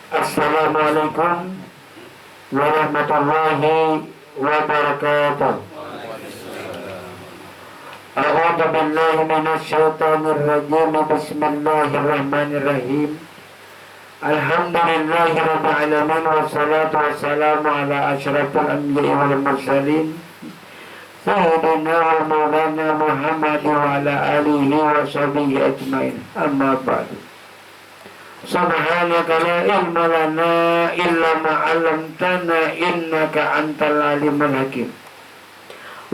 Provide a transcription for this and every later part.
Assalamualaikum warahmatullahi wabarakatuh. A'udzu billahi minasy syaithanir rajim. Bismillahirrahmanirrahim. Alhamdulillahirabbil alamin wassalatu wassalamu ala asyrafil anbiya'i wal mursalin sayyidina wa maulana Muhammad wa ala alihi wa sahbihi ajmain. Amma ba'du. Subhanaka la ilma lana illa ma 'allamtana innaka antal alimul hakim.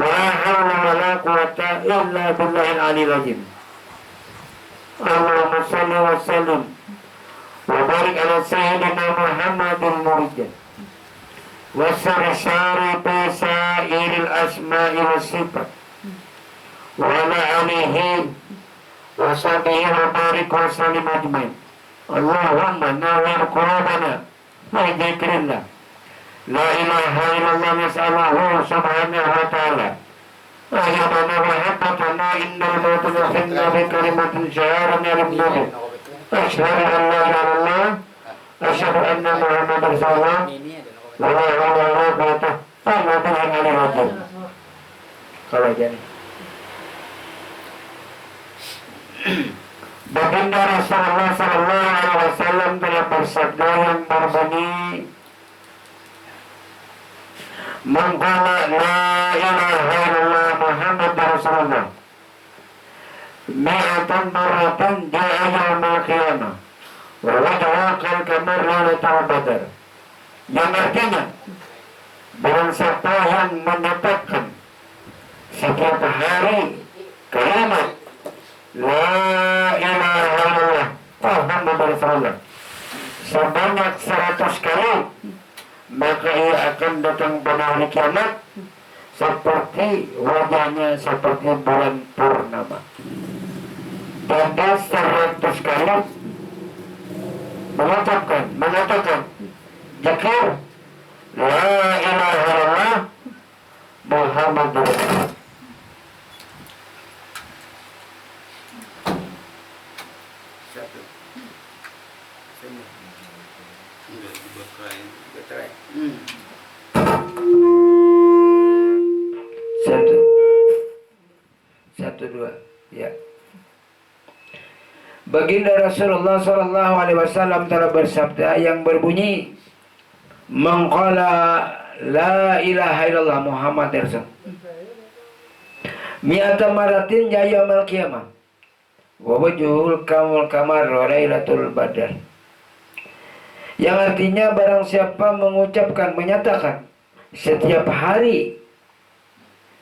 Wa la hawla wa la quwwata illa billahil aliyyil azim. Allahumma shalli wa sallim wa barik ala sayyidina Muhammadin murjah wa syari sairil asma'i was sifat wa ala alihi wa sahbihi wa barik wa sallim ajmain. Allahumma nawwir qulubana bi dzikrillah. La ilaha illallah nas'aluhu subhanahu wa ta'ala ayyadana wa habbatana innal mautu yahinna bi kalimatin syaharana limnabi asyhadu an la ilaha illallah asyhadu anna muhammadar rasulullah wa la hawla wa la quwwata illa billahil azim. Kalau jadi Baginda Rasulullah sallallahu alaihi wasallam telah bersabda yang berbunyi, "Man qala la ilaha illallah Muhammadur Rasulullah mi'atan marratan ja'a yaumil qiyamah wa wajhaka kamar lailatul badr." Yang artinya, barang siapa yang menyatakan setiap hari kalimat la ilaha illallah Muhammadur Rasulullah sebanyak 100 kali, maka ia akan datang pada hari kiamat seperti wajahnya seperti bulan purnama. Jadi 100 kali mengatakan zikir la ilaha illallah Muhammadur Rasulullah. Satu dua ya. Baginda Rasulullah sallallahu alaihi wasallam telah bersabda yang berbunyi, "Man qala la ilaha illallah Muhammad Rasul mi'ata maratin ya yaumil qiyamah wa wajhul kamar lailatul badr." Yang artinya barang siapa mengucapkan, menyatakan setiap hari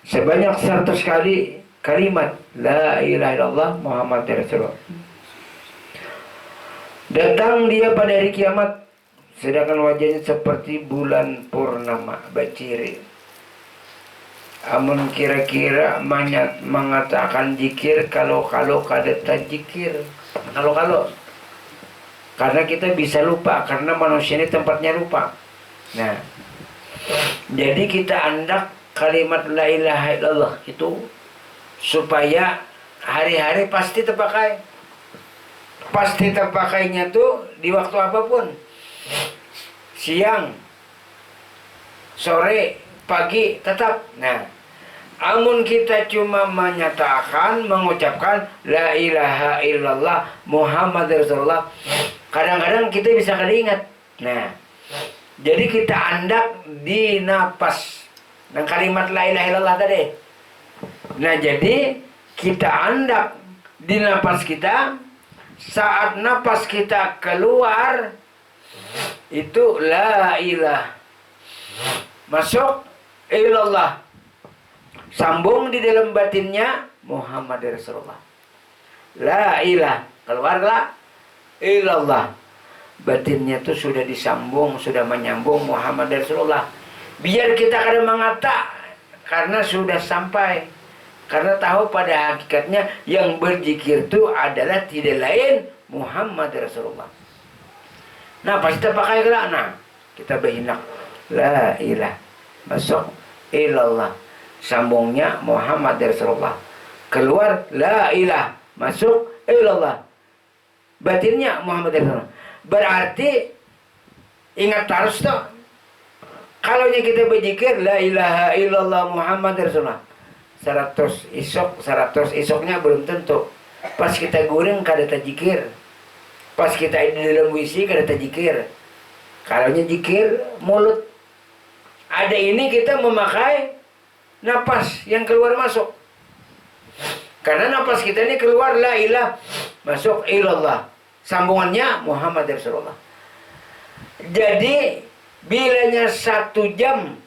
sebanyak 100 kali kalimat la ilaha illallah Muhammad Rasulullah, datang dia pada hari kiamat sedangkan wajahnya seperti bulan purnama baciri. Amun kira-kira mengatakan zikir kalau kadeta zikir kalau karena kita bisa lupa, karena manusia ini tempatnya lupa. Nah, jadi kita andak kalimat la ilaha illallah itu supaya hari-hari pasti terpakai. Pasti terpakainya tuh di waktu apapun. Siang, sore, pagi, tetap. Nah, amun kita cuma menyatakan, mengucapkan la ilaha illallah Muhammad Rasulullah, kadang-kadang kita bisa keingat. Nah, jadi kita andak di napas dan kalimat la ilaha illallah tadi. Nah, jadi kita andak di napas kita, saat napas kita keluar itu la ilah, masuk ilallah, sambung di dalam batinnya Muhammad Rasulullah. La ilah, keluarlah ilallah, batinnya itu sudah disambung, sudah menyambung Muhammad Rasulullah. Biar kita kadang mengata karena sudah sampai, karena tahu pada hakikatnya yang berzikir itu adalah tidak lain Muhammad Rasulullah. Nah, pas kita pakai gerak, nah kita berhinak la ilah, masuk ilallah, sambungnya Muhammad Rasulullah, keluar la ilah, masuk ilallah, batinnya Muhammad Rasulullah. Berarti Ingat terus tuh. Kalau kita berzikir la ilaha illallah Muhammad Rasulullah 100 isok, 100 isoknya belum tentu. Pas kita guring kada tajikir. Pas kita di dalam WC kada tajikir. Kalau jikir mulut. Ada ini kita memakai napas yang keluar masuk. Karena napas kita ini keluar la ilah masuk illallah. Sambungannya Muhammad Rasulullah. Jadi bilanya 1 jam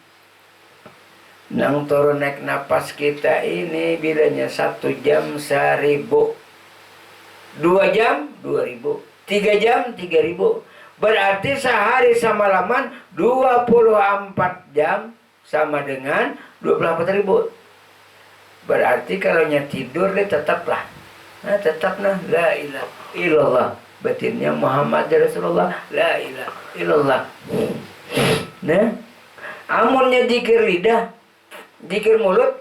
nang turun naik napas kita ini bilanya 1 jam 1000, 2 jam 2000, 3 jam 3000. Berarti sehari semalaman 24 jam sama dengan 24.000. Berarti kalau tidur dia tetaplah. Nah tetap la ilaha illallah. Batinnya Muhammad Rasulullah la ilaha illallah. Nah, amunnya zikir lidah, zikir mulut,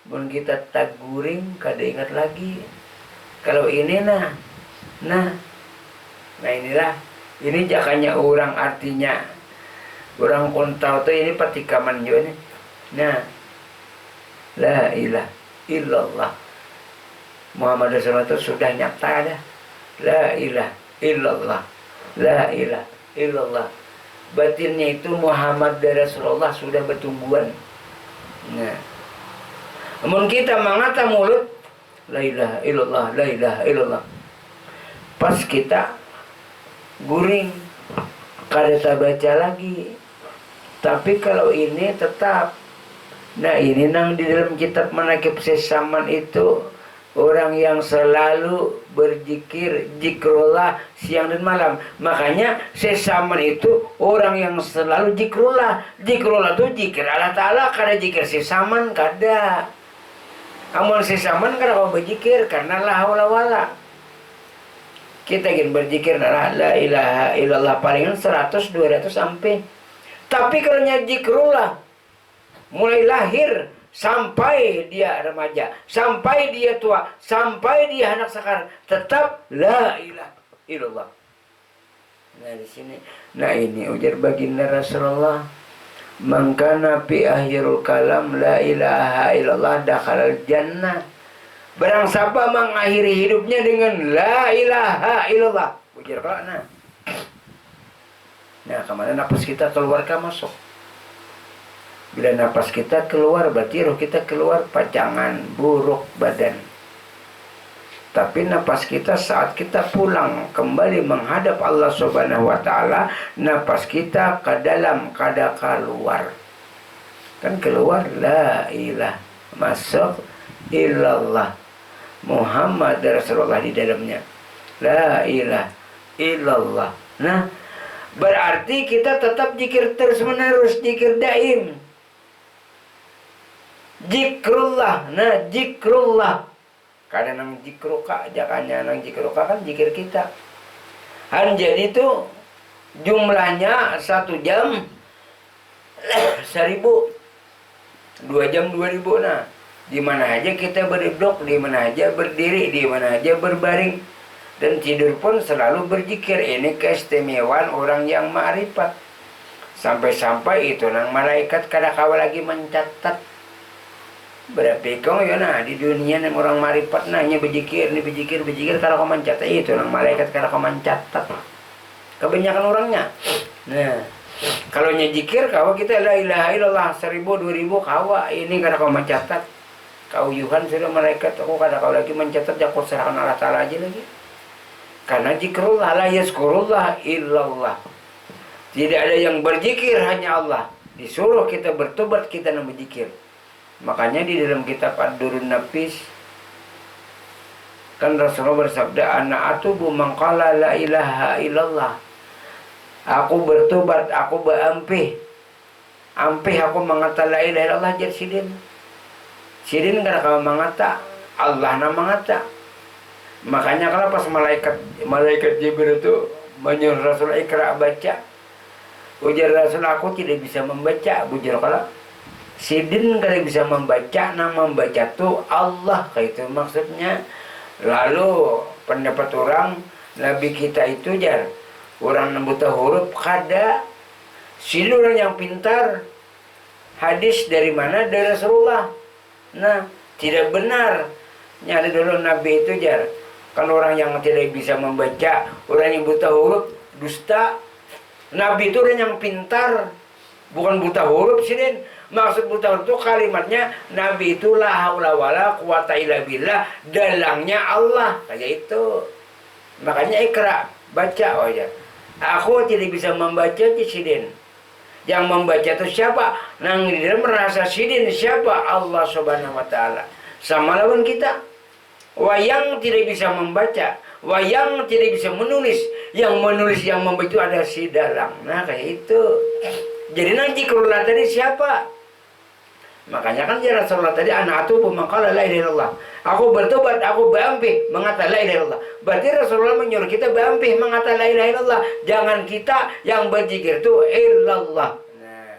pun kita taguring kada ingat lagi. Kalau ini nah inilah. Ini jakanya orang artinya orang kontau tuh ini patikaman juga nih. Nah, la ilaha illallah Muhammad Rasulullah itu sudah nyata dah. La ilaha illallah, la ilaha illallah. Batinnya itu Muhammad Rasulullah sudah bertumbuhan. Nah, namun kita mengata mulut la ilaha illallah, la ilaha illallah. Pas kita guring kada baca lagi. Tapi kalau ini tetap. Nah ini nang di dalam kitab Manaqib Sesaman itu orang yang selalu berzikir, zikrullah siang dan malam. Makanya Sesaman itu orang yang selalu zikrullah. Zikrullah itu zikir Allah Ta'ala, kada zikir Sesaman kada. Amun Sesaman kada kau berzikir karena la haula wala. Kita ingin berzikir la ilaha illallah palingan 100-200 sampai. Tapi kalau zikrullah mulai lahir sampai dia remaja, sampai dia tua, sampai dia anak sekarang tetap la ilaha illallah. Nah di sini, nah ini ujar baginda Rasulullah, man kana fi akhirul kalam la ilaha illallah dakhalal jannah. Barang siapa mengakhiri hidupnya dengan la ilaha illallah. Ujar kalau nah kemana nafas kita keluar ke masuk. Bila nafas kita keluar berarti roh kita keluar pacangan buruk badan. Tapi nafas kita saat kita pulang kembali menghadap Allah Subhanahu wa taala, nafas kita ke dalam kada keluar. Kan keluar la ilaha masuk illallah Muhammad Rasulullah di dalamnya. La ilaha illallah. Nah, berarti kita tetap zikir terus menerus, zikir daim. Zikrullah. Nah, zikrullah. Kadang nang zikruka, jakanya nang zikruka kan zikir kita. Han jadi itu jumlahnya 1 jam 1000, 2 jam 2000. Nah, di mana aja kita berduduk, di mana aja berdiri, di mana aja berbaring dan tidur pun selalu berzikir. Ini keistimewaan orang yang ma'rifat. Sampai-sampai itu nang malaikat kada kawa lagi mencatat. Berarti kau ya nah di dunia nang orang ma'rifat nanya berzikir, ini berzikir kada kau mencatat itu nang malaikat kada kau mencatat. Kebanyakan orangnya. Nah, kalau nyezikir kawa kita la ilaha illallah 1000 2000 kawa ini kada kau mencatat. Kau Yuhan sudah malaikat aku kada kau lagi mencatat jakut serahkan Allah Ta'ala aja lagi. Karena zikrullah la yazkurullah illallah. Tidak ada yang berzikir hanya Allah. Disuruh kita bertobat kita nak berzikir. Makanya di dalam kitab Ad-Durrun Nafis kan Rasulullah bersabda ana atubu man qala la ilaha illallah. Aku bertobat, aku berampih. Ampih aku mengata la ilaha illallah jar sidin. Sidin kada kau mengata, Allah na mengata. Makanya kalau pas malaikat Jibril itu menyuruh Rasul Iqra baca, ujar Rasul aku tidak bisa membaca. Ujar kalau sidin kada bisa membaca, nama membaca tu Allah, kayak itu maksudnya. Lalu pendapat orang Nabi kita itu jar orang buta huruf kada Sidin orang yang pintar. Hadis dari mana? Dari Rasulullah. Nah, tidak benar. Nyari dulu Nabi itu jar. Kan orang yang tidak bisa membaca, orang yang buta huruf, dusta. Nabi itu orang yang pintar, bukan buta huruf Sidin. Maksud buta huruf itu kalimatnya Nabi itu la haula wala quwata illa billah, dalangnya Allah. Kayak itu. Makanya ikra, baca aja. Aku tidak bisa membaca Sidin. Yang membaca itu siapa? Nang dia merasa Sidin siapa? Allah Subhanahu wa taala. Sama lawan kita. Wayang tidak bisa membaca, wayang tidak bisa menulis. Yang menulis yang membaca itu ada si dalang. Nah, kayak itu. Jadi nanti Zikrullah tadi siapa? Makanya kan ya Rasulullah tadi anak atubu maqala la ilaha illallah. Aku bertobat, aku berampih mengata la ilaha illallah. Berarti Rasulullah menyuruh kita berampih mengata la ilaha illallah. Jangan kita yang berzikir itu illallah. Nah,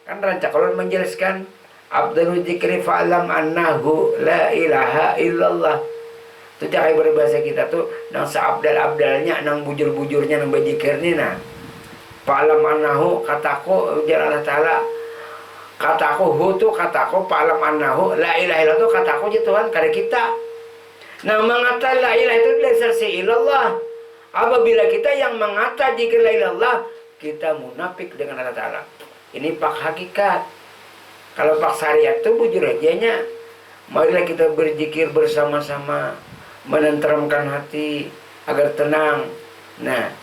kan Rancakalon menjelaskan Abdul dzikri fa'lam annahu la ilaha illallah. Itu cara berbahasa kita tuh nang seabdal-abdalnya, nang bujur-bujurnya, nang berzikirnya. Nah, fa'lam annahu kataku ujar Allah Ta'ala. Kataku hu tu kataku fa'lam annahu la ilaha illallah tu kataku je Tuhan kada kita. Nah, mengata la ilaha itu dasar ilallah. Apabila kita yang mengata zikir la ilallah, kita munafik dengan Allah Ta'ala. Ini pak hakikat. Kalau pak syariat itu bujur ajanya. Marilah kita berzikir bersama-sama, menenteramkan hati agar tenang. Nah,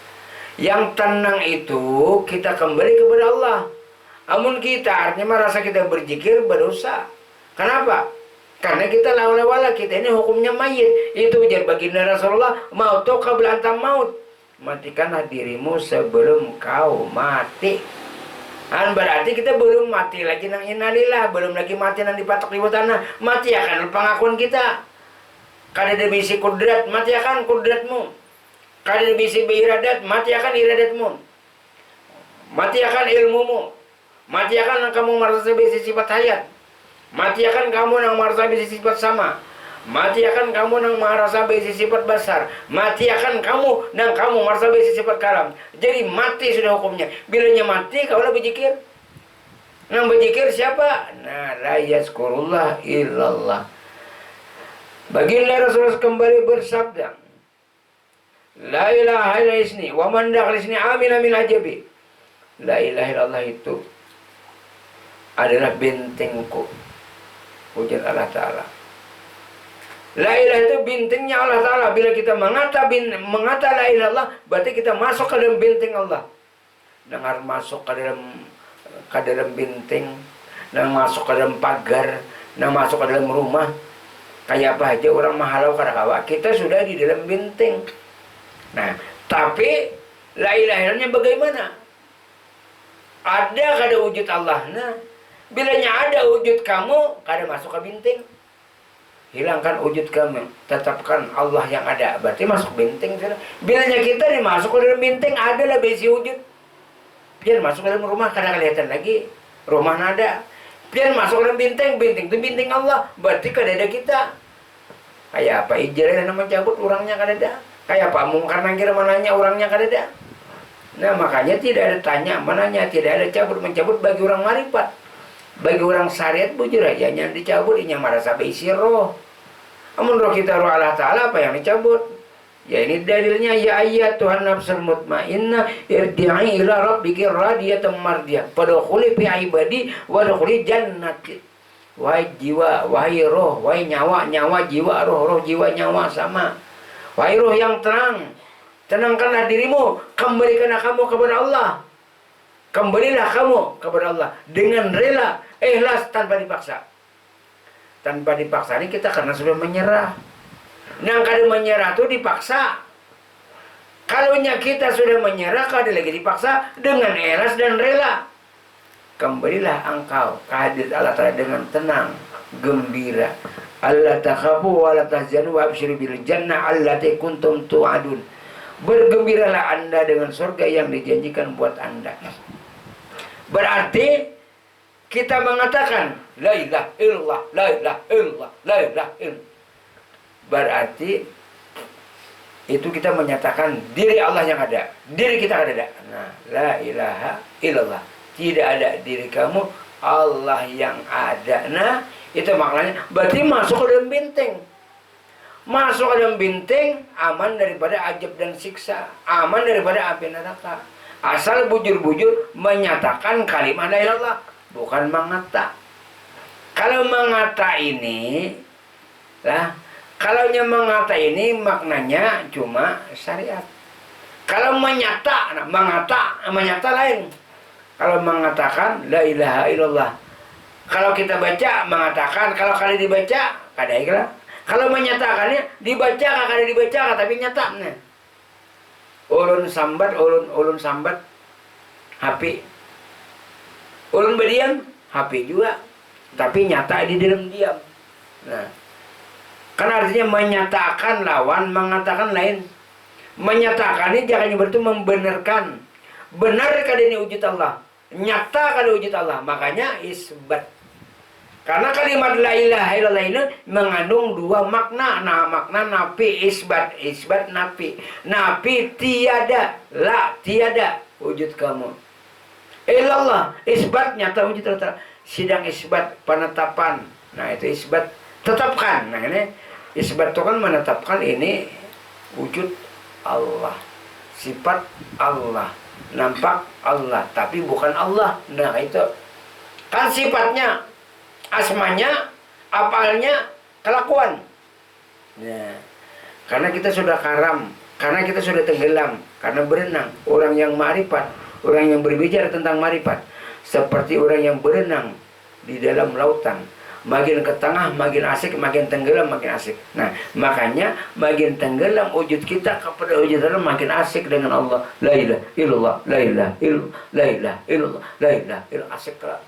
yang tenang itu kita kembali kepada Allah. Amun kita artinya merasa kita berzikir berdosa. Kenapa? Karena kita lawala kita ini hukumnya mayit. Itu ujar baginda Rasulullah, mautu qabla antam maut. Matikanlah dirimu sebelum kau mati. Berarti kita belum mati lagi nang innalillah, belum lagi mati nang dipatok di tanah. Mati akan pengakuan kita. Kada ada bisi kudrat, mati akan kudratmu. Kada ada bisi beiradat, mati akan iradatmu. Mati akan ilmumu. Mati akan kamu merasa bisi sifat hayat. Mati akan kamu nang merasa bisi sifat sama. Mati akan kamu nang merasa bisi sifat besar. Mati akan kamu nang kamu merasa bisi sifat kalam. Jadi mati sudah hukumnya. Bilanya mati kau lah berzikir. Nang berzikir siapa? Nah, la yazkurullah illallah. Baginda Rasulullah kembali bersabda, la ilaha illa isni wa man dakhal isni amina min ajabi. La ilaha illallah itu adalah bentengku, ujar Allah Ta'ala. La ilaha itu bentengnya Allah Ta'ala. Bila kita mengata la ilaha illallah, berarti kita masuk ke dalam benteng Allah. Dengar masuk ke dalam benteng, dan masuk ke dalam pagar, dan masuk ke dalam rumah. Kayak apa aja orang mahalau karakawa, kita sudah di dalam benteng. Nah, tapi la ilaha illallahnya bagaimana? Ada kada wujud Allah. Nah, bilanya ada wujud kamu, kada masuk ke benteng. Hilangkan wujud kamu, tetapkan Allah yang ada, berarti masuk benteng. Bilanya kita dimasuk ke dalam benteng, adalah besi wujud. Biar masuk ke dalam rumah, kada kelihatan lagi rumah nada. Biar masuk ke dalam benteng, benteng itu benteng Allah, berarti kada ada kita. Kayak apa ijarah nama cabut orangnya kada ada. Kayak apa mungkar nangkir mananya orangnya kada ada. Nah, makanya tidak ada tanya mananya, tidak ada cabut mencabut bagi orang marifat. Bagi orang syariat bujur aja yang dicabut ini yang merasa isi roh. Amun roh kita roh Allah Ta'ala apa yang dicabut? Ya ini dalilnya ya ayat Tuhan nafsul mutmainnah irji'i ila rabbiki radiyatan mardiyah fadkhuli fi ibadi wadkhuli jannati. Wahai jiwa, wahai roh, wahai nyawa, nyawa jiwa, roh jiwa nyawa sama. Wahai roh yang tenang, tenangkanlah dirimu, kembalikanlah kamu kepada Allah. Kembalilah kamu kepada Allah dengan rela, ikhlas tanpa dipaksa. Tanpa dipaksa ini kita karena sudah menyerah. Nang kada menyerah itu dipaksa. Kalau kita sudah menyerah, kada lagi dipaksa dengan ikhlas dan rela. Kembalilah engkau ke hadirat Allah Ta'ala dengan tenang, gembira. Allah takhafu wa la tahzanu wa abshiru bil jannah allati kuntum tu'adun. Bergembiralah Anda dengan surga yang dijanjikan buat Anda. Berarti kita mengatakan la ilaha illallah, la ilaha illallah, la ilaha illallah. Berarti itu kita menyatakan diri Allah yang ada, diri kita ada. Nah, la ilaha illallah. Tidak ada diri kamu, Allah yang ada. Nah, itu maknanya. Berarti masuk ke dalam benteng. Masuk ke dalam benteng, aman daripada ajab dan siksa, aman daripada api neraka. Asal bujur-bujur menyatakan kalimat la ilaha illallah, bukan mengata. Kalau mengata ini, lah, kalau mengata ini maknanya cuma syariat. Kalau menyata, nah, menyata lain. Kalau mengatakan la ilaha illallah, kalau kita baca mengatakan, kalau kali dibaca kada ikhlas. Kalau menyatakannya dibaca kada dibaca tapi nyata. Nah. Ulun sambat HP. Ulun berdiam HP juga, tapi nyata di dalam diam. Nah, kan artinya menyatakan lawan, mengatakan lain. Menyatakan ini jangan berarti membenarkan. Benar kada ini wujud Allah, nyata kada wujud Allah, makanya isbat. Karena kalimat la ilaha illallah ini mengandung dua makna. Nah, makna nafi isbat, isbat nafi. Nafi tiada, la tiada wujud kamu. Illallah isbat nyata wujud Allah. Sidang isbat penetapan. Nah, itu isbat tetapkan. Nah, ini isbat itu kan menetapkan ini wujud Allah, sifat Allah, nampak Allah, tapi bukan Allah. Nah, itu kan sifatnya, asmanya, apalnya, kelakuan. Nah, karena kita sudah karam, karena kita sudah tenggelam, karena berenang. Orang yang ma'rifat, orang yang berbicara tentang ma'rifat, seperti orang yang berenang di dalam lautan. Makin ke tengah, makin asik, makin tenggelam, makin asik. Nah, makanya makin tenggelam wujud kita kepada wujud Allah, makin asik dengan Allah. La ilaha illallah, la ilaha illallah, la ilaha illallah, la ilaha illallah, asik lah.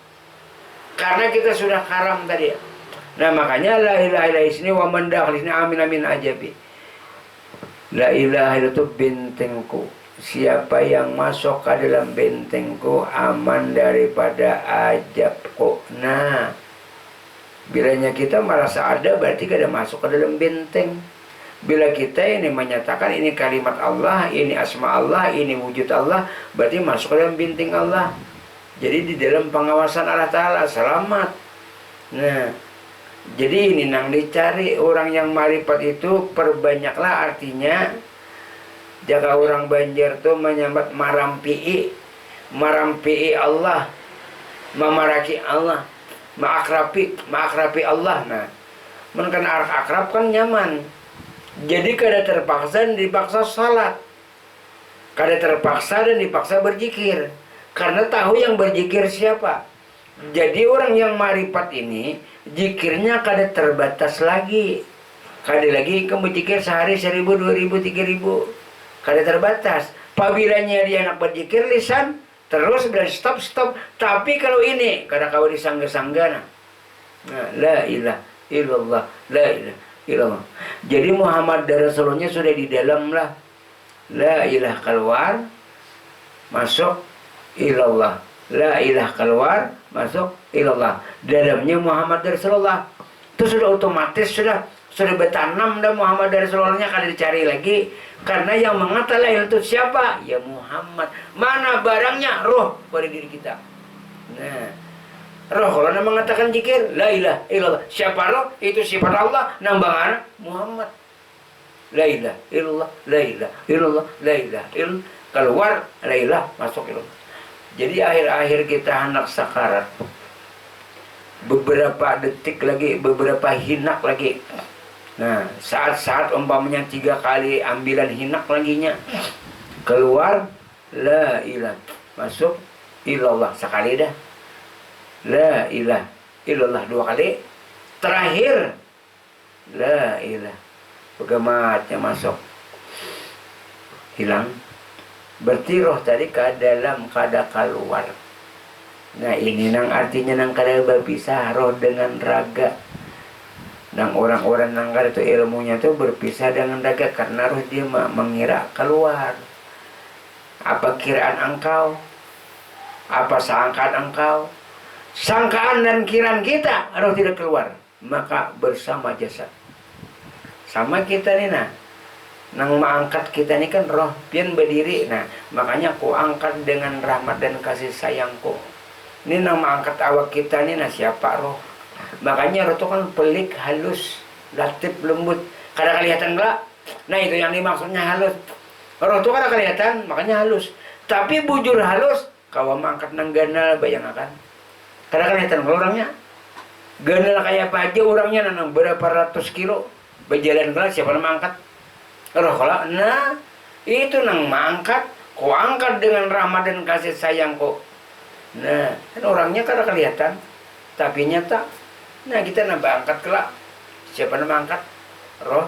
Karena kita sudah karam tadi. Nah, makanya la ilaha illallah isni wa man dakhil isni amin amin ajabi. La ilaha illallah itu bentengku. Siapa yang masuk ke dalam bentengku aman daripada ajabku. Nah, bilanya kita merasa ada berarti kada masuk ke dalam benteng. Bila kita ini menyatakan ini kalimat Allah, ini asma Allah, ini wujud Allah, berarti masuk ke dalam benteng Allah. Jadi di dalam pengawasan Allah Ta'ala selamat. Nah, jadi ini nang dicari orang yang marifat itu, perbanyaklah artinya. Jaga orang Banjar tuh menyambat marampi'i Allah, memaraki Allah, ma'akrapi Allah. Nah, kan akrab kan nyaman. Jadi kada terpaksa dan dipaksa salat, kada terpaksa dan dipaksa berzikir, karena tahu yang berzikir siapa. Jadi orang yang marifat ini zikirnya kada terbatas lagi, kada lagi kamu zikir sehari 1000, 2000, 3000, kada terbatas. Pabilanya dia nak berzikir lisan terus bilang stop. Tapi kalau ini kada kau disangga-sangga. Nah, la ilaha illallah, la ilaha illallah. Jadi Muhammad dan Rasulullah sudah di dalam lah. La ilaha keluar, masuk ilallah. La ilaha keluar, masuk ilallah. Dalamnya Muhammad dan Rasulullah. Itu sudah otomatis, sudah bertanam dah Muhammad dan Rasulullah-nya, kada dicari lagi. Karena yang mengatakan itu siapa? Ya Muhammad. Mana barangnya? Roh pada diri kita. Nah, roh kalau nak mengatakan zikir, la ilaha illallah. Siapa roh? Itu sifat Allah. Nambangan Muhammad. La ilaha illallah, la ilaha illallah, la ilaha illallah. Keluar, la ilaha, masuk illallah. Jadi akhir-akhir kita hendak sakarat. Beberapa detik lagi, beberapa hinak lagi. Nah, saat-saat umpamanya 3 kali ambilan hinak laginya, keluar la ilaha, masuk illallah sekali dah. La ilaha illallah 2 kali, terakhir la ilaha, pegamatnya masuk, hilang. Berarti roh tadi ke dalam, kada keluar. Nah, ini nang artinya nang kada berpisah roh dengan raga. Dan orang-orang nangkar itu ilmunya itu berpisah dengan raga karena roh dia mengira keluar. Apa kiraan engkau? Apa sangkaan engkau? Sangkaan dan kiraan kita roh tidak keluar, maka bersama jasad. Sama kita nih nah. nang mengangkat kita ini kan roh pian berdiri. Nah makanya ku angkat dengan rahmat dan kasih sayangku. Ini nang mengangkat awak kita ini, nah siapa roh. Makanya roh itu kan pelik, halus, latif, lembut. Kadang kelihatan enggak? Nah itu yang dimaksudnya halus. Roh itu kadang kelihatan, makanya halus. Tapi bujur halus, kalau mengangkat nang ganal bayangkan. Kadang kelihatan orangnya. Ganal kayak apa aja orangnya, nang berapa ratus kilo. Berjalan kelas siapa nang mengangkat? Roh kalau, nah itu nang mengangkat. Kau angkat dengan rahmat dan kasih sayang kau. Nah kan orangnya kadang kelihatan, tapi nyata. Nah kita nambah angkat kelak. Siapa nang mengangkat? Roh.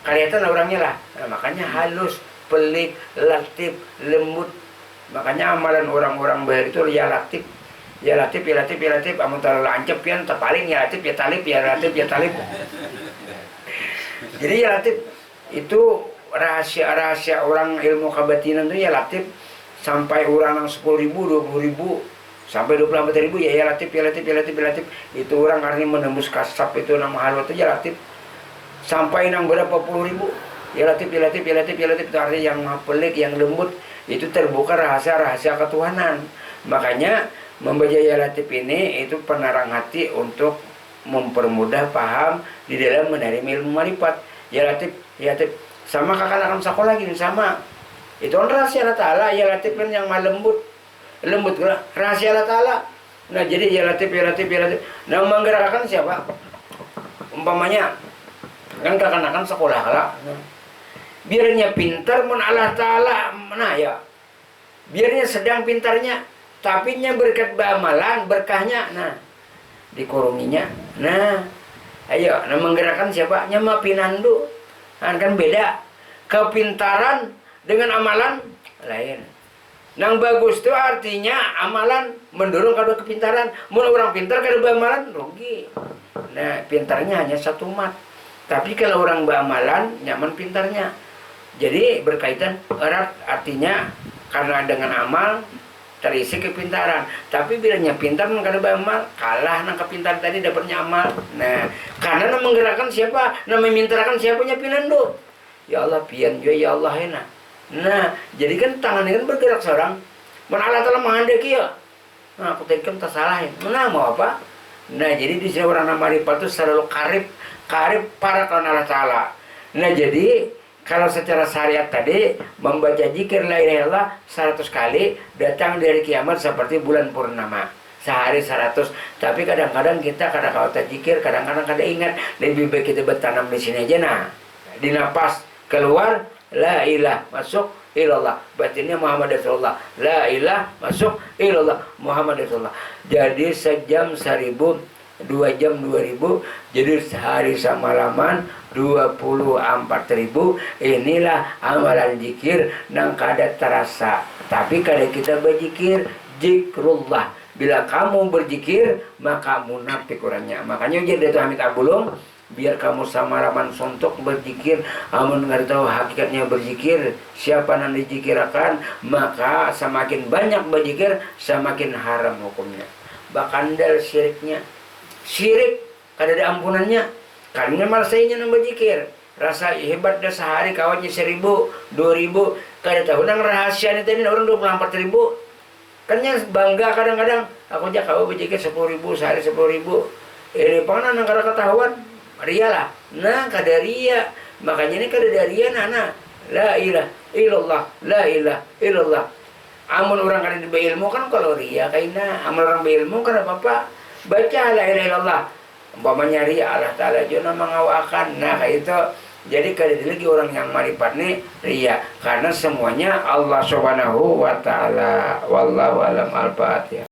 Kelihatan orangnya lah. Nah, makanya halus, pelik, latif, lembut. Makanya amalan orang-orang bahir itu ya latif. Ya latif, ya latif, ya latif. Amun terlalu lancep pian terpaling ya latif, ya talib, ya latif, ya talib. Jadi ya latif itu rahasia-rahasia orang ilmu kebatinan itu ya latif. Sampai orang yang 10.000, 20.000, sampai 24.000 ya latif, ya latif, ya latif, ya latif. Itu orang karena menembus kasab itu nama halwa itu ya latif. Sampai nang berapa puluh ribu ya latif, ya latif, ya latif, ya latif. Itu artinya yang pelik, yang lembut. Itu terbuka rahasia-rahasia ketuhanan. Makanya membaca ya latif ini itu penarang hati untuk mempermudah paham di dalam menerima ilmu marifat. Ya latif, ya latif. Sama kakak akan sekolah gini sama. Itu kan rahasia Allah Ta'ala. Ya latif kan yang mah lembut. Lembut rahasia Allah Ta'ala. Nah jadi ya latif, ya latif, ya latif. Nah menggerakkan siapa? Umpamanya kan kakak-kakak sekolah lah. Biarnya pintar mun Allah Ta'ala. Nah ya. Biarnya sedang pintarnya. Tapi nya berkat bamalan, berkahnya. Nah. Dikurunginya. Nah. Ayo. Nah menggerakkan siapa? Nyama pinandu. Nah, kan beda. Kepintaran dengan amalan lain. Nang bagus itu artinya amalan mendorong kada kepintaran. Mun orang pintar kada beramalan rugi. Nah, pintarnya hanya satu mat. Tapi kalau orang beramalan nyaman pintarnya. Jadi berkaitan erat artinya karena dengan amal terisi kepintaran. Tapi bilanya pintar kada beramal kalah nang kepintaran tadi dapatnya amal. Nah, karena nang menggerakkan siapa? Nang memintarkan siapanya pinando. Ya Allah pian juga ya Allah enak. Nah, jadi kan tangannya kan bergerak seorang. Mana Allah telah menghendaki ya. Nah, aku tadi kan tak salah ya. Mana mau apa? Nah, jadi di sini orang nama marifat itu selalu karib para kawan Allah Ta'ala. Nah, jadi kalau secara syariat tadi membaca zikir la ilaha illallah 100 kali datang dari kiamat seperti bulan purnama. Sehari 100. Tapi kadang-kadang kita kadang-kadang tak zikir, kadang-kadang kada ingat. Lebih baik kita bertanam di sini aja nah. Di napas keluar la ilah masuk ilallah, batinnya Muhammad Rasulullah. La ilah masuk ilallah Muhammad Rasulullah. Jadi sejam 1000, 2 jam 2000, jadi sehari semalaman 24.000. Inilah amalan zikir nang kada terasa. Tapi kada kita berzikir zikrullah. Bila kamu berzikir maka munafik orangnya. Makanya jadi Hamid Abulung biar kamu samaraman sontok berzikir, amun nggak tahu hakikatnya berzikir, siapa yang dizikirakan, maka semakin banyak berzikir, semakin haram hukumnya. Bakandal syiriknya, syirik kada ada ampunannya, karena malasainya nang berzikir, rasa hebat dah sehari kawannya 1000, 2000, kada tahu nang rahasia ini tadi orang 24.000, kannya bangga kadang-kadang, aku aja kau berzikir 10.000 sehari 10.000, ini pangan nang kada ketahuan. Ria lah, nah kada ria, makanya ini kada ada ria nana, la ilah illallah, la ilah illallah. Amun orang kada berilmu kan kalau ria kaina, amun orang berilmu kan apa-apa, baca la ilah illallah. Umpamanya ria Allah Ta'ala juga mengawakan, nah kayak itu. Jadi kada lagi orang yang marifat nih ria, karena semuanya Allah Subhanahu wa Ta'ala. Wallahu alam al-Fatihah.